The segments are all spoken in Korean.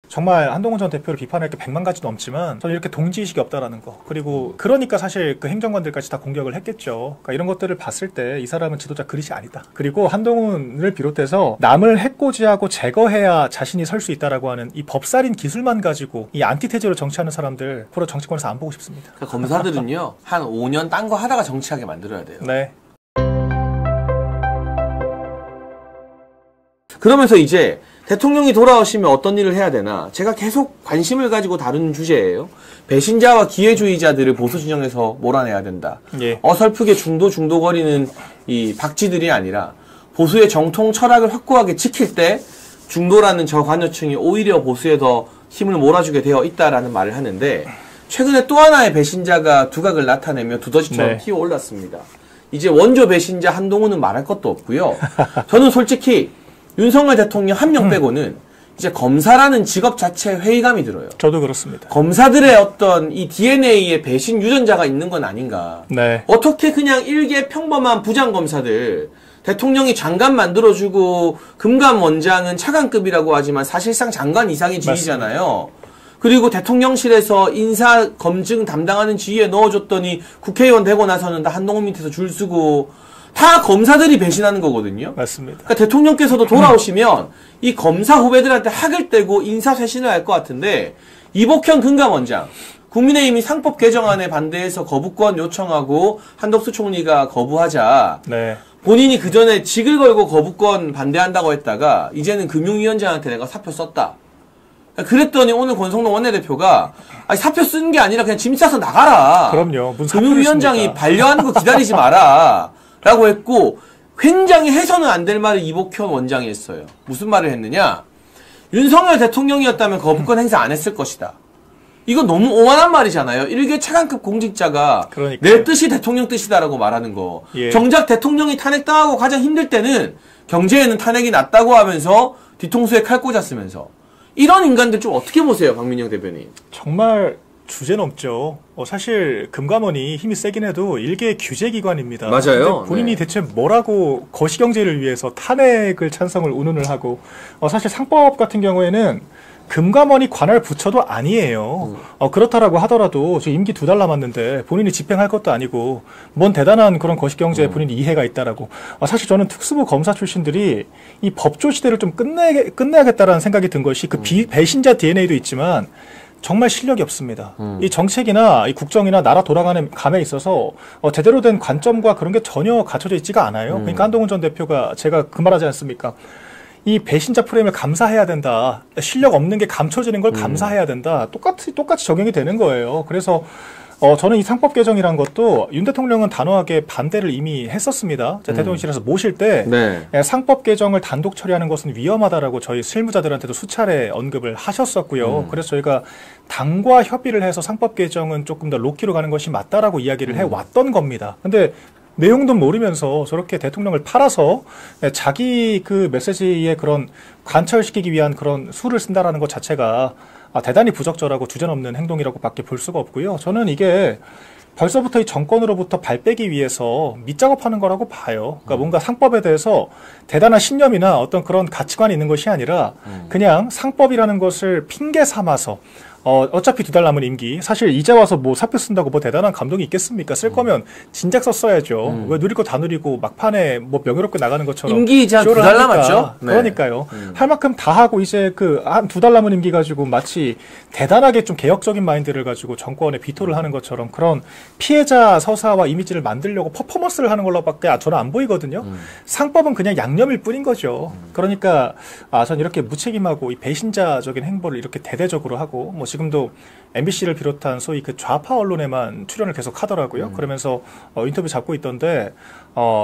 정말 한동훈 전 대표를 비판할 게 100만 가지 넘지만 저는 이렇게 동지의식이 없다라는 거. 그리고 그러니까 사실 그 행정관들까지 다 공격을 했겠죠. 그러니까 이런 것들을 봤을 때 이 사람은 지도자 그릇이 아니다. 그리고 한동훈을 비롯해서 남을 해코지하고 제거해야 자신이 설 수 있다라고 하는 이 법살인 기술만 가지고 이 안티테제로 정치하는 사람들 앞으로 정치권에서 안 보고 싶습니다. 그러니까 검사들은요 한 5년 딴 거 하다가 정치하게 만들어야 돼요. 네. 그러면서 이제 대통령이 돌아오시면 어떤 일을 해야 되나 제가 계속 관심을 가지고 다루는 주제예요. 배신자와 기회주의자들을 보수 진영에서 몰아내야 된다. 예. 어설프게 중도거리는 이 박쥐들이 아니라 보수의 정통 철학을 확고하게 지킬 때 중도라는 저 관여층이 오히려 보수에 더 힘을 몰아주게 되어 있다라는 말을 하는데 최근에 또 하나의 배신자가 두각을 나타내며 두더지처럼 네. 튀어올랐습니다. 이제 원조 배신자 한동훈은 말할 것도 없고요. 저는 솔직히 윤석열 대통령 한 명 빼고는 이제 검사라는 직업 자체에 회의감이 들어요. 저도 그렇습니다. 검사들의 어떤 이 DNA에 배신 유전자가 있는 건 아닌가. 네. 어떻게 그냥 일개 평범한 부장검사들 대통령이 장관 만들어주고 금감원장은 차관급이라고 하지만 사실상 장관 이상의 지위잖아요. 그리고 대통령실에서 인사 검증 담당하는 지위에 넣어줬더니 국회의원 되고 나서는 다 한동훈 밑에서 줄 서고 다 검사들이 배신하는 거거든요. 맞습니다. 그러니까 대통령께서도 돌아오시면 이 검사 후배들한테 학을 떼고 인사쇄신을 할 것 같은데 이복현 금감원장 국민의힘이 상법 개정안에 반대해서 거부권 요청하고 한덕수 총리가 거부하자 네. 본인이 그 전에 직을 걸고 거부권 반대한다고 했다가 이제는 금융위원장한테 내가 사표 썼다. 그랬더니 오늘 권성동 원내대표가 아니, 사표 쓴 게 아니라 그냥 짐 싸서 나가라. 그럼요. 무슨 사표를 금융위원장이 씁니까? 반려하는 거 기다리지 마라. 라고 했고 굉장히 해서는 안 될 말을 이복현 원장이 했어요. 무슨 말을 했느냐. 윤석열 대통령이었다면 거부권 행사 안 했을 것이다. 이거 너무 오만한 말이잖아요. 일개 차관급 공직자가 그러니까요. 내 뜻이 대통령 뜻이다라고 말하는 거. 예. 정작 대통령이 탄핵당하고 가장 힘들 때는 경제에는 탄핵이 낫다고 하면서 뒤통수에 칼 꽂았으면서 이런 인간들 좀 어떻게 보세요, 박민영 대변인? 정말 주제넘죠. 사실 금감원이 힘이 세긴 해도 일개 규제기관입니다. 맞아요. 근데 본인이 네. 대체 뭐라고 거시경제를 위해서 탄핵을 찬성을 운운을 하고 사실 상법 같은 경우에는 금감원이 관할 부처도 아니에요. 그렇다라고 하더라도 지금 임기 2달 남았는데 본인이 집행할 것도 아니고 뭔 대단한 그런 거시경제에 본인이 이해가 있다라고. 사실 저는 특수부 검사 출신들이 이 법조 시대를 좀 끝내야겠다라는 생각이 든 것이 그 배신자 DNA도 있지만 정말 실력이 없습니다. 이 정책이나 이 국정이나 나라 돌아가는 감에 있어서 제대로 된 관점과 그런 게 전혀 갖춰져 있지가 않아요. 그러니까 한동훈 전 대표가 제가 그 말하지 않습니까? 이 배신자 프레임을 감사해야 된다. 실력 없는 게 감춰지는 걸 감사해야 된다. 똑같이 적용이 되는 거예요. 그래서 저는 이 상법 개정이란 것도 윤 대통령은 단호하게 반대를 이미 했었습니다. 대통령실에서 모실 때 네. 상법 개정을 단독 처리하는 것은 위험하다라고 저희 실무자들한테도 수차례 언급을 하셨었고요. 그래서 저희가 당과 협의를 해서 상법 개정은 조금 더 로키로 가는 것이 맞다라고 이야기를 해왔던 겁니다. 근데 내용도 모르면서 저렇게 대통령을 팔아서 자기 그 메시지의 그런 관철시키기 위한 그런 수를 쓴다라는 것 자체가 대단히 부적절하고 주제넘는 행동이라고 밖에 볼 수가 없고요. 저는 이게 벌써부터 이 정권으로부터 발 빼기 위해서 밑작업하는 거라고 봐요. 그러니까 뭔가 상법에 대해서 대단한 신념이나 어떤 그런 가치관이 있는 것이 아니라 그냥 상법이라는 것을 핑계 삼아서 어차피 2달 남은 임기. 사실 이제 와서 뭐 사표 쓴다고 뭐 대단한 감동이 있겠습니까? 쓸 거면 진작 썼어야죠. 왜 누릴 거 다 누리고 막판에 뭐 명예롭게 나가는 것처럼. 임기 이제 한 2달 남았죠? 네. 그러니까요. 할 만큼 다 하고 이제 그 한 2달 남은 임기 가지고 마치 대단하게 좀 개혁적인 마인드를 가지고 정권에 비토를 하는 것처럼 그런 피해자 서사와 이미지를 만들려고 퍼포먼스를 하는 걸로밖에 저는 안 보이거든요. 상법은 그냥 양념일 뿐인 거죠. 그러니까 전 이렇게 무책임하고 이 배신자적인 행보를 이렇게 대대적으로 하고 뭐 지금도 MBC를 비롯한 소위 그 좌파 언론에만 출연을 계속 하더라고요. 그러면서 인터뷰 잡고 있던데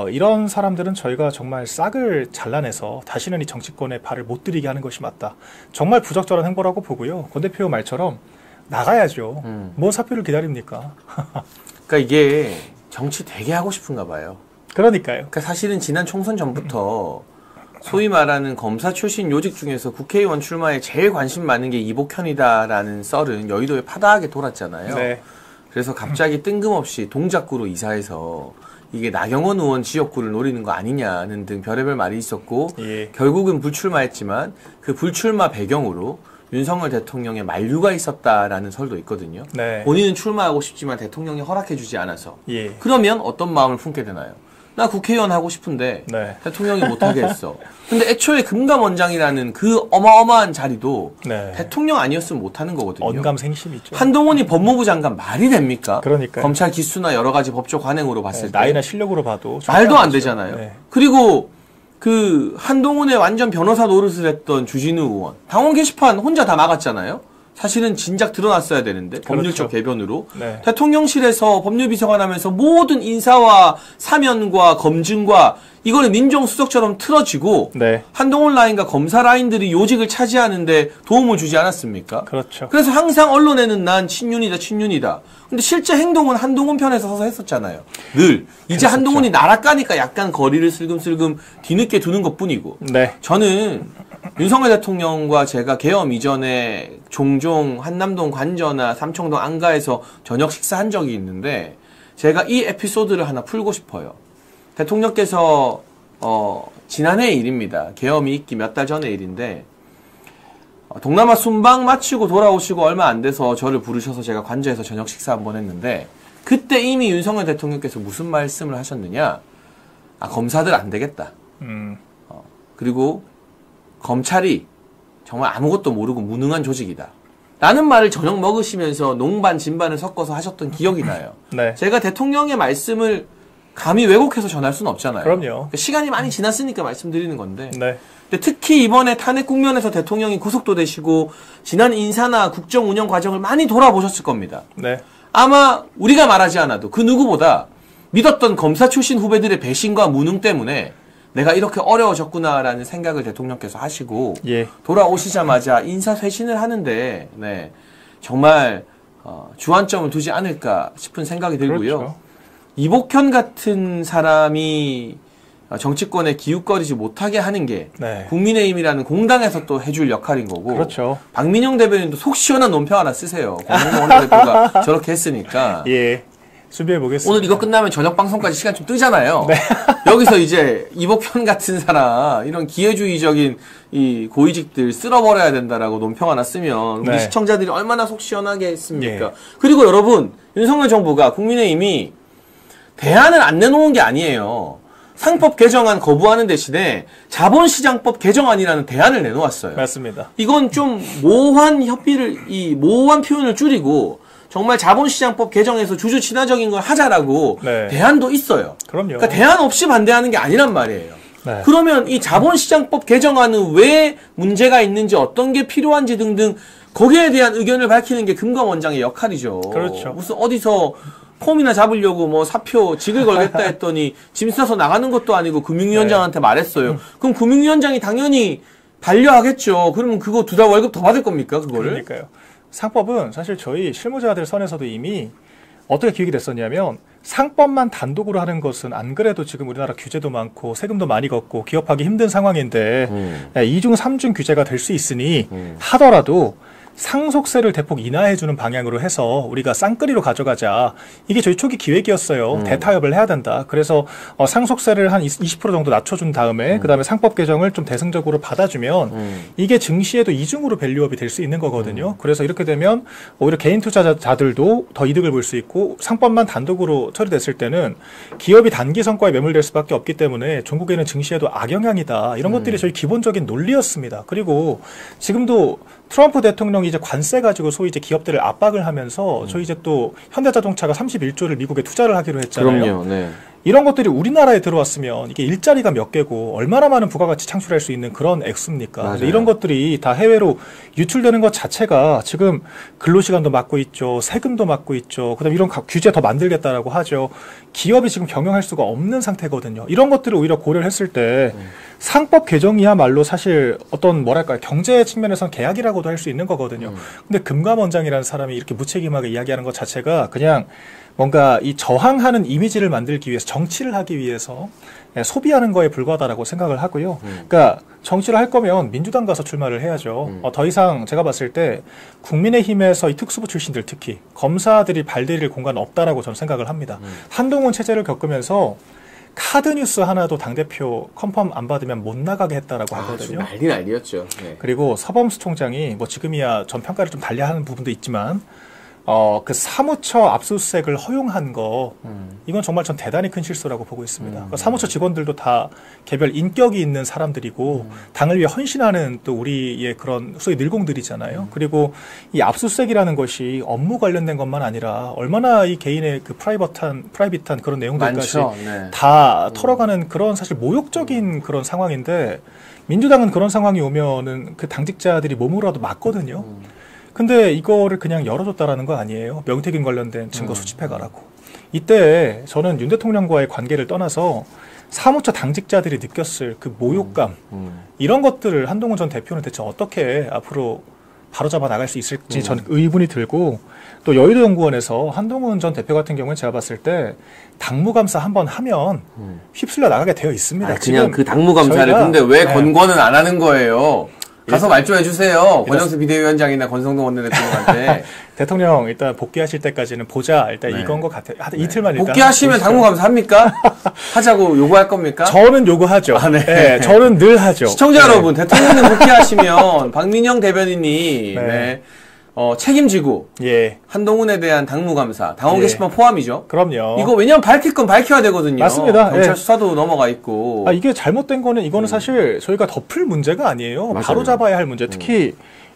이런 사람들은 저희가 정말 싹을 잘라내서 다시는 이 정치권에 발을 못 들이게 하는 것이 맞다. 정말 부적절한 행보라고 보고요. 권 대표 말처럼 나가야죠. 뭔 사표를 기다립니까? 그러니까 이게 정치 되게 하고 싶은가 봐요. 그러니까요. 그러니까 사실은 지난 총선 전부터 소위 말하는 검사 출신 요직 중에서 국회의원 출마에 제일 관심 많은 게 이복현이다라는 썰은 여의도에 파다하게 돌았잖아요. 네. 그래서 갑자기 뜬금없이 동작구로 이사해서 이게 나경원 의원 지역구를 노리는 거 아니냐는 등 별의별 말이 있었고 예. 결국은 불출마했지만 그 불출마 배경으로 윤석열 대통령의 만류가 있었다라는 설도 있거든요. 네. 본인은 출마하고 싶지만 대통령이 허락해주지 않아서. 예. 그러면 어떤 마음을 품게 되나요? 나 국회의원 하고 싶은데 네. 대통령이 못하게 했어. 근데 애초에 금감원장이라는 그 어마어마한 자리도 네. 대통령 아니었으면 못하는 거거든요. 언감생심이죠. 한동훈이 법무부 장관 말이 됩니까? 그러니까요. 검찰 기수나 여러 가지 법조 관행으로 봤을 때 나이나 실력으로 봐도 말도 안 되잖아요. 네. 그리고 그 한동훈의 완전 변호사 노릇을 했던 주진우 의원 당원 게시판 혼자 다 막았잖아요. 사실은 진작 드러났어야 되는데 법률적 그렇죠. 개변으로 네. 대통령실에서 법률비서관 하면서 모든 인사와 사면과 검증과 이거는 민정수석처럼 틀어지고 네. 한동훈 라인과 검사 라인들이 요직을 차지하는데 도움을 주지 않았습니까? 그렇죠. 그래서 항상 언론에는 난 친윤이다 친윤이다. 근데 실제 행동은 한동훈 편에서 서서 했었잖아요. 늘. 이제 그랬었죠. 한동훈이 나라 까니까 약간 거리를 슬금슬금 뒤늦게 두는 것뿐이고. 네. 저는 윤석열 대통령과 제가 계엄 이전에 종종 한남동 관저나 삼청동 안가에서 저녁 식사한 적이 있는데 제가 이 에피소드를 하나 풀고 싶어요. 대통령께서 지난해 일입니다. 계엄이 있기 몇 달 전의 일인데 동남아 순방 마치고 돌아오시고 얼마 안 돼서 저를 부르셔서 제가 관저에서 저녁 식사 한번 했는데 그때 이미 윤석열 대통령께서 무슨 말씀을 하셨느냐. 검사들 안 되겠다. 그리고 검찰이 정말 아무것도 모르고 무능한 조직이다. 라는 말을 저녁 먹으시면서 농반 진반을 섞어서 하셨던 기억이 나요. 네. 제가 대통령의 말씀을 감히 왜곡해서 전할 수는 없잖아요. 그럼요. 그러니까 시간이 많이 지났으니까 말씀드리는 건데. 네. 근데 특히 이번에 탄핵 국면에서 대통령이 구속도 되시고 지난 인사나 국정 운영 과정을 많이 돌아보셨을 겁니다. 네. 아마 우리가 말하지 않아도 그 누구보다 믿었던 검사 출신 후배들의 배신과 무능 때문에 내가 이렇게 어려워졌구나라는 생각을 대통령께서 하시고 예. 돌아오시자마자 인사쇄신을 하는데 네, 정말 주안점을 두지 않을까 싶은 생각이 들고요. 그렇죠. 이복현 같은 사람이 정치권에 기웃거리지 못하게 하는 게 네. 국민의힘이라는 공당에서 또 해줄 역할인 거고 그렇죠. 박민영 대변인도 속 시원한 논평 하나 쓰세요. 권영동 원내대표가 저렇게 했으니까. 예. 준비해 보겠습니다. 오늘 이거 끝나면 저녁 방송까지 시간 좀 뜨잖아요. 네. 여기서 이제 이복현 같은 사람 이런 기회주의적인 이 고위직들 쓸어버려야 된다라고 논평 하나 쓰면 우리 네. 시청자들이 얼마나 속 시원하게 했습니까? 예. 그리고 여러분 윤석열 정부가 국민의힘이 대안을 안 내놓은 게 아니에요. 상법 개정안 거부하는 대신에 자본시장법 개정안이라는 대안을 내놓았어요. 맞습니다. 이건 좀 모호한 모호한 표현을 줄이고 정말 자본시장법 개정에서 주주 친화적인 걸 하자라고 네. 대안도 있어요. 그럼요. 그러니까 대안 없이 반대하는 게 아니란 말이에요. 네. 그러면 이 자본시장법 개정안은 왜 문제가 있는지 어떤 게 필요한지 등등 거기에 대한 의견을 밝히는 게 금감원장의 역할이죠. 그렇죠. 무슨 어디서 폼이나 잡으려고 뭐 사표 직을 걸겠다 했더니 짐 싸서 나가는 것도 아니고 금융위원장한테 말했어요. 그럼 금융위원장이 당연히 반려하겠죠. 그러면 그거 2달 월급 더 받을 겁니까? 그거를? 그러니까요. 상법은 사실 저희 실무자들 선에서도 이미 어떻게 기획이 됐었냐면 상법만 단독으로 하는 것은 안 그래도 지금 우리나라 규제도 많고 세금도 많이 걷고 기업하기 힘든 상황인데 2중 3중 규제가 될 수 있으니 하더라도 상속세를 대폭 인하해주는 방향으로 해서 우리가 쌍끌이로 가져가자. 이게 저희 초기 기획이었어요. 대타협을 해야 된다. 그래서 상속세를 한 20% 정도 낮춰준 다음에 그다음에 상법 개정을 좀 대승적으로 받아주면 이게 증시에도 이중으로 밸류업이 될 수 있는 거거든요. 그래서 이렇게 되면 오히려 개인 투자자들도 더 이득을 볼 수 있고 상법만 단독으로 처리됐을 때는 기업이 단기 성과에 매몰될 수밖에 없기 때문에 종국에는 증시에도 악영향이다. 이런 것들이 저희 기본적인 논리였습니다. 그리고 지금도 트럼프 대통령이 이제 관세 가지고 소위 이제 기업들을 압박을 하면서 저희 이제 또 현대자동차가 31조를 미국에 투자를 하기로 했잖아요. 그럼요. 네. 이런 것들이 우리나라에 들어왔으면 이게 일자리가 몇 개고 얼마나 많은 부가가치 창출할 수 있는 그런 액수입니까? 근데 이런 것들이 다 해외로 유출되는 것 자체가 지금 근로시간도 막고 있죠. 세금도 막고 있죠. 그다음에 이런 규제 더 만들겠다라고 하죠. 기업이 지금 경영할 수가 없는 상태거든요. 이런 것들을 오히려 고려를 했을 때 상법 개정이야말로 사실 어떤 뭐랄까요. 경제 측면에서는 계약이라고도 할 수 있는 거거든요. 근데 금감원장이라는 사람이 이렇게 무책임하게 이야기하는 것 자체가 그냥 뭔가 이 저항하는 이미지를 만들기 위해서 정치를 하기 위해서 소비하는 거에 불과하다라고 생각을 하고요. 그러니까 정치를 할 거면 민주당 가서 출마를 해야죠. 더 이상 제가 봤을 때 국민의힘에서 이 특수부 출신들 특히 검사들이 발디딜 공간 없다라고 저는 생각을 합니다. 한동훈 체제를 겪으면서 카드 뉴스 하나도 당대표 컨펌 안 받으면 못 나가게 했다라고 하거든요. 난리였죠. 네. 그리고 서범수 총장이 뭐 지금이야 전 평가를 좀 달리하는 부분도 있지만 그 사무처 압수수색을 허용한 거 이건 정말 전 대단히 큰 실수라고 보고 있습니다. 그러니까 사무처 직원들도 다 개별 인격이 있는 사람들이고 당을 위해 헌신하는 또 우리의 그런 소위 늘공들이잖아요. 그리고 이 압수수색이라는 것이 업무 관련된 것만 아니라 얼마나 이 개인의 그 프라이빗한 그런 내용들까지 네. 다 털어가는 그런 사실 모욕적인 그런 상황인데 민주당은 그런 상황이 오면은 그 당직자들이 몸으로라도 맞거든요. 근데 이거를 그냥 열어줬다라는 거 아니에요. 명태균 관련된 증거 수집해가라고. 이때 저는 윤 대통령과의 관계를 떠나서 사무처 당직자들이 느꼈을 그 모욕감 이런 것들을 한동훈 전 대표는 대체 어떻게 앞으로 바로잡아 나갈 수 있을지 저는 의문이 들고 또 여의도 연구원에서 한동훈 전 대표 같은 경우는 제가 봤을 때 당무감사 한번 하면 휩쓸려 나가게 되어 있습니다. 그냥 지금 그 당무감사를 근데 왜 건권은 안 하는 거예요? 가서 말 좀 해주세요. 권영세 비대위원장이나 권성동 원내대통령한테. 대통령 일단 복귀하실 때까지는 보자. 일단 네. 이건 것 같아요. 이틀만 일단. 복귀하시면 당무감사 합니까? 하자고 요구할 겁니까? 저는 요구하죠. 아, 네. 네, 저는 늘 하죠. 시청자 여러분, 대통령님 복귀하시면 박민영 대변인이 네. 책임지고 예. 한동훈에 대한 당무감사, 당원 게시판 포함이죠. 그럼요. 이거 왜냐면 밝힐 건 밝혀야 되거든요. 맞습니다. 경찰 수사도 넘어가 있고. 이게 잘못된 거는 이거는 사실 저희가 덮을 문제가 아니에요. 맞아요. 바로 잡아야 할 문제. 특히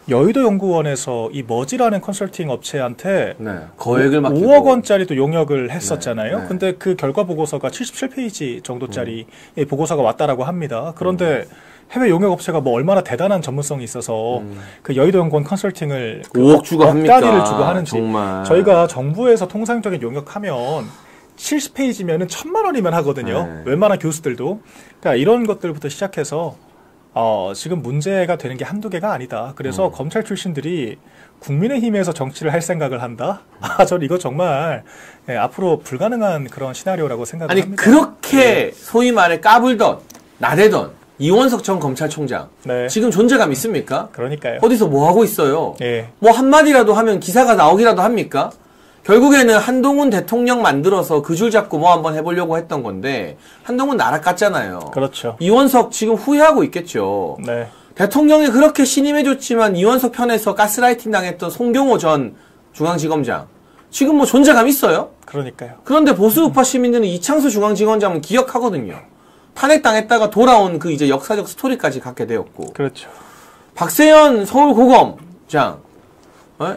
여의도 연구원에서 이 머지라는 컨설팅 업체한테 거액을 맡기고 5억 원짜리 또 용역을 했었잖아요. 네. 근데 그 결과 보고서가 77페이지 정도짜리 보고서가 왔다라고 합니다. 그런데 해외 용역 업체가 뭐 얼마나 대단한 전문성이 있어서 그 여의도 연구원 컨설팅을 5억 주고 합니까? 억단위를 주고 하는지. 정말. 저희가 정부에서 통상적인 용역하면 70페이지면은 1,000만 원이면 하거든요. 네. 웬만한 교수들도. 그러니까 이런 것들부터 시작해서 지금 문제가 되는 게 한두 개가 아니다. 그래서 검찰 출신들이 국민의힘에서 정치를 할 생각을 한다? 저는 이거 정말 앞으로 불가능한 그런 시나리오라고 생각을 합니다. 그렇게 소위 말해 까불던 나대던 이원석 전 검찰총장 네. 지금 존재감 있습니까? 그러니까요. 어디서 뭐 하고 있어요? 예. 뭐 한마디라도 하면 기사가 나오기라도 합니까? 결국에는 한동훈 대통령 만들어서 그 줄 잡고 뭐 한번 해보려고 했던 건데 한동훈 나락 갔잖아요. 그렇죠. 이원석 지금 후회하고 있겠죠. 네. 대통령이 그렇게 신임해줬지만 이원석 편에서 가스라이팅 당했던 송경호 전 중앙지검장 지금 뭐 존재감 있어요? 그러니까요. 그런데 보수 우파 시민들은 이창수 중앙지검장은 기억하거든요. 탄핵당했다가 돌아온 그 이제 역사적 스토리까지 갖게 되었고. 그렇죠. 박세현 서울고검장,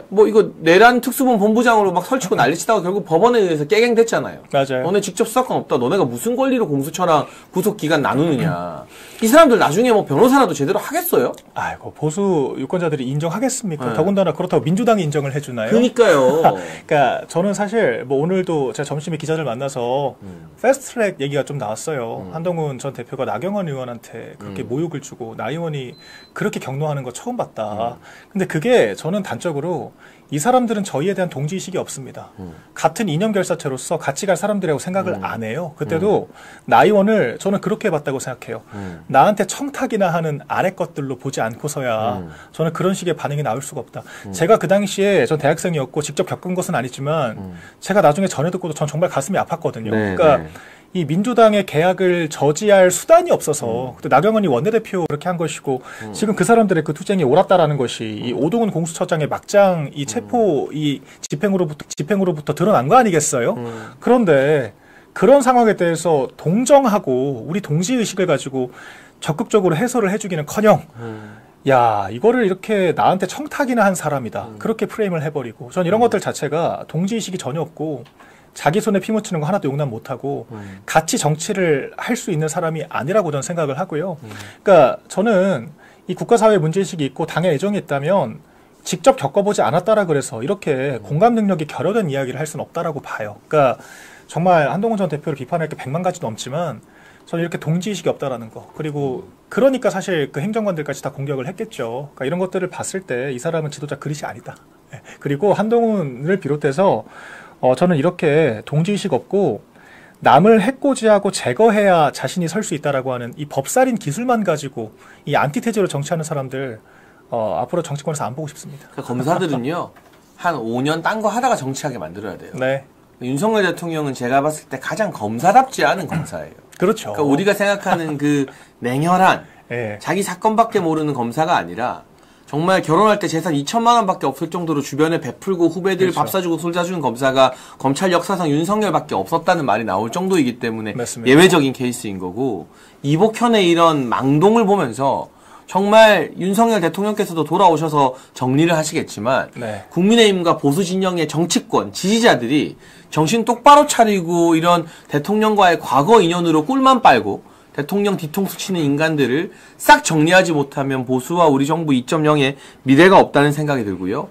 뭐 이거 내란 특수본 본부장으로 막 설치고 난리치다가 결국 법원에 의해서 깨갱됐잖아요. 맞아요. 너네 직접 수사권 없다. 너네가 무슨 권리로 공수처랑 구속기간 나누느냐. 이 사람들 나중에 뭐 변호사라도 제대로 하겠어요? 아이고 보수 유권자들이 인정하겠습니까? 네. 더군다나 그렇다고 민주당이 인정을 해주나요? 그러니까요. 그러니까 저는 사실 뭐 오늘도 제가 점심에 기자들 만나서 패스트트랙 얘기가 좀 나왔어요. 한동훈 전 대표가 나경원 의원한테 그렇게 모욕을 주고 나 의원이 그렇게 격노하는 거 처음 봤다. 근데 그게 저는 단적으로 이 사람들은 저희에 대한 동지의식이 없습니다. 같은 이념결사체로서 같이 갈 사람들이라고 생각을 안 해요. 그때도 나 의원을 저는 그렇게 봤다고 생각해요. 나한테 청탁이나 하는 아래 것들로 보지 않고서야 저는 그런 식의 반응이 나올 수가 없다. 제가 그 당시에 전 대학생이었고 직접 겪은 것은 아니지만 제가 나중에 전해 듣고도 전 정말 가슴이 아팠거든요. 네, 그러니까 네. 이 민주당의 계약을 저지할 수단이 없어서 그때 나경원이 원내대표 그렇게 한 것이고 지금 그 사람들의 그 투쟁이 옳았다라는 것이 이 오동훈 공수처장의 막장 이 체포 이 집행으로부터 드러난 거 아니겠어요? 그런데 그런 상황에 대해서 동정하고 우리 동지의식을 가지고 적극적으로 해설을 해주기는커녕 야 이거를 이렇게 나한테 청탁이나 한 사람이다 그렇게 프레임을 해버리고 전 이런 것들 자체가 동지의식이 전혀 없고 자기 손에 피 묻히는 거 하나도 용납 못하고 같이 정치를 할 수 있는 사람이 아니라고 저는 생각을 하고요. 그러니까 저는 이 국가사회 문제의식이 있고 당에 애정이 있다면 직접 겪어보지 않았다라 그래서 이렇게 공감 능력이 결여된 이야기를 할 수는 없다라고 봐요. 그러니까 정말 한동훈 전 대표를 비판할 게 100만 가지 넘지만 저는 이렇게 동지의식이 없다라는 거 그리고 그러니까 사실 그 행정관들까지 다 공격을 했겠죠. 그러니까 이런 것들을 봤을 때 이 사람은 지도자 그릇이 아니다. 그리고 한동훈을 비롯해서 저는 이렇게 동지의식 없고 남을 해코지하고 제거해야 자신이 설 수 있다라고 하는 이 법살인 기술만 가지고 이 안티테제로 정치하는 사람들 앞으로 정치권에서 안 보고 싶습니다. 그러니까 검사들은요 한 5년 딴 거 하다가 정치하게 만들어야 돼요. 네. 윤석열 대통령은 제가 봤을 때 가장 검사답지 않은 검사예요. 그렇죠. 그러니까 우리가 생각하는 그 냉혈한 예. 자기 사건밖에 모르는 검사가 아니라 정말 결혼할 때 재산 2천만 원밖에 없을 정도로 주변에 베풀고 후배들 그렇죠. 밥 사주고 술 사주는 검사가 검찰 역사상 윤석열밖에 없었다는 말이 나올 정도이기 때문에 맞습니다. 예외적인 케이스인 거고 이복현의 이런 망동을 보면서 정말 윤석열 대통령께서도 돌아오셔서 정리를 하시겠지만 네. 국민의힘과 보수 진영의 정치권 지지자들이 정신 똑바로 차리고 이런 대통령과의 과거 인연으로 꿀만 빨고 대통령 뒤통수 치는 인간들을 싹 정리하지 못하면 보수와 우리 정부 2.0의 미래가 없다는 생각이 들고요.